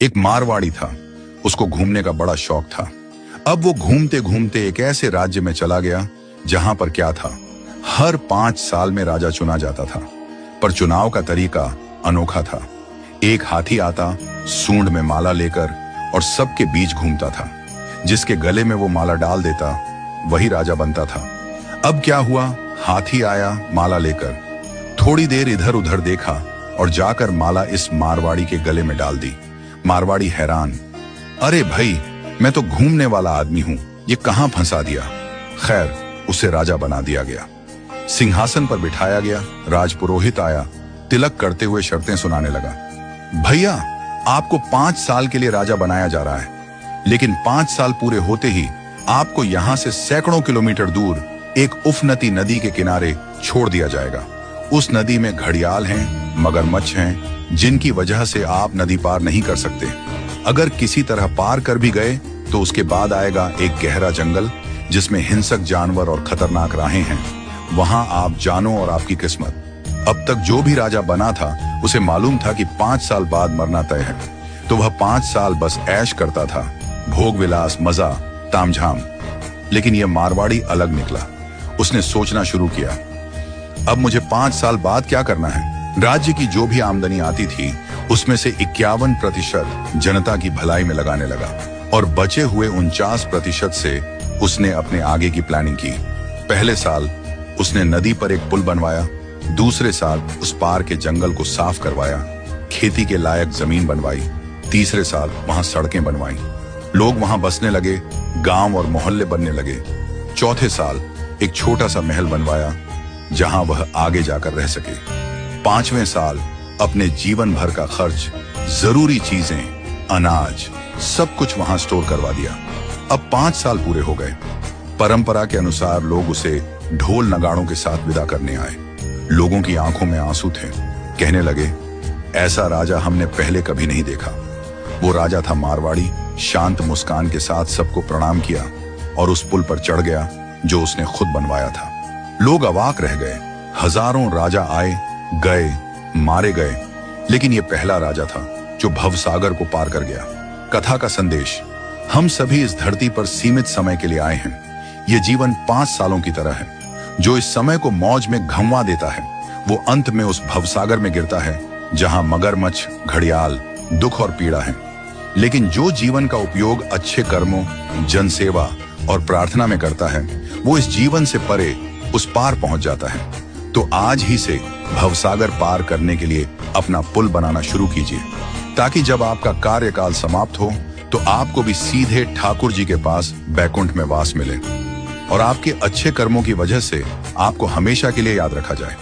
एक मारवाड़ी था, उसको घूमने का बड़ा शौक था। अब वो घूमते घूमते एक ऐसे राज्य में चला गया जहां पर क्या था, हर 5 साल में राजा चुना जाता था, पर चुनाव का तरीका अनोखा था। एक हाथी आता, सूंड में माला लेकर, और सबके बीच घूमता था। जिसके गले में वो माला डाल देता वही राजा बनता था। अब क्या हुआ, हाथी आया माला लेकर, थोड़ी देर इधर उधर देखा और जाकर माला इस मारवाड़ी के गले में डाल दी। मारवाड़ी हैरान, अरे भाई, मैं तो घूमने वाला आदमी हूं, ये कहां फंसा दिया। खैर, उसे राजा बना दिया गया, सिंहासन पर बिठाया गया। राजपुरोहित आया, तिलक करते हुए शर्तें सुनाने लगा। भैया, आपको 5 साल के लिए राजा बनाया जा रहा है, लेकिन 5 साल पूरे होते ही आपको यहां से सैकड़ों किलोमीटर दूर एक उफनती नदी के किनारे छोड़ दिया जाएगा। उस नदी में घड़ियाल हैं, मगरमच्छ हैं, जिनकी वजह से आप नदी पार नहीं कर सकते। अगर किसी तरह पार कर भी गए तो उसके बाद आएगा एक गहरा जंगल जिसमें हिंसक जानवर और खतरनाक राहें हैं। वहां आप जानो और आपकी किस्मत। अब तक जो भी राजा बना था उसे मालूम था कि 5 साल बाद मरना तय है, तो वह 5 साल बस ऐश करता था, भोग विलास, मजा, तामझाम। लेकिन यह मारवाड़ी अलग निकला। उसने सोचना शुरू किया, अब मुझे 5 साल बाद क्या करना है। राज्य की जो भी आमदनी आती थी उसमें से 51% जनता की भलाई में लगाने लगा, और बचे हुए 49% से उसने अपने आगे की प्लानिंग की। पहले साल उसने नदी पर एक पुल बनवाया, दूसरे साल उस पार के जंगल को साफ करवाया, खेती के लायक जमीन बनवाई, तीसरे साल वहां सड़कें बनवाई, लोग वहां बसने लगे, गांव और मोहल्ले बनने लगे। चौथे साल एक छोटा सा महल बनवाया जहां वह आगे जाकर रह सके। 5वें साल अपने जीवन भर का खर्च, जरूरी चीजें, अनाज, सब कुछ वहां स्टोर करवा दिया। अब 5 साल पूरे हो गए। परंपरा के अनुसार लोग उसे ढोल नगाड़ों के साथ विदा करने आए। लोगों की आंखों में आंसू थे। कहने लगे, ऐसा राजा हमने पहले कभी नहीं देखा। वो राजा था मारवाड़ी, शांत मुस्कान के साथ सबको प्रणाम किया और उस पुल पर चढ़ गया जो उसने खुद बनवाया था। लोग अवाक रह गए। हजारों राजा आए गए, मारे गए, लेकिन ये पहला राजा था जो भवसागर को पार कर गया। कथा का संदेश, हम सभी इस धरती पर सीमित समय के लिए आए हैं। ये जीवन 5 सालों की तरह है। जो इस समय को मौज में घंवा देता है वो अंत में उस भवसागर में गिरता है जहां मगरमच्छ, घड़ियाल, दुख और पीड़ा है। लेकिन जो जीवन का उपयोग अच्छे कर्मों, जनसेवा और प्रार्थना में करता है वो इस जीवन से परे उस पार पहुंच जाता है। तो आज ही से भवसागर पार करने के लिए अपना पुल बनाना शुरू कीजिए, ताकि जब आपका कार्यकाल समाप्त हो तो आपको भी सीधे ठाकुर जी के पास बैकुंठ में वास मिले और आपके अच्छे कर्मों की वजह से आपको हमेशा के लिए याद रखा जाए।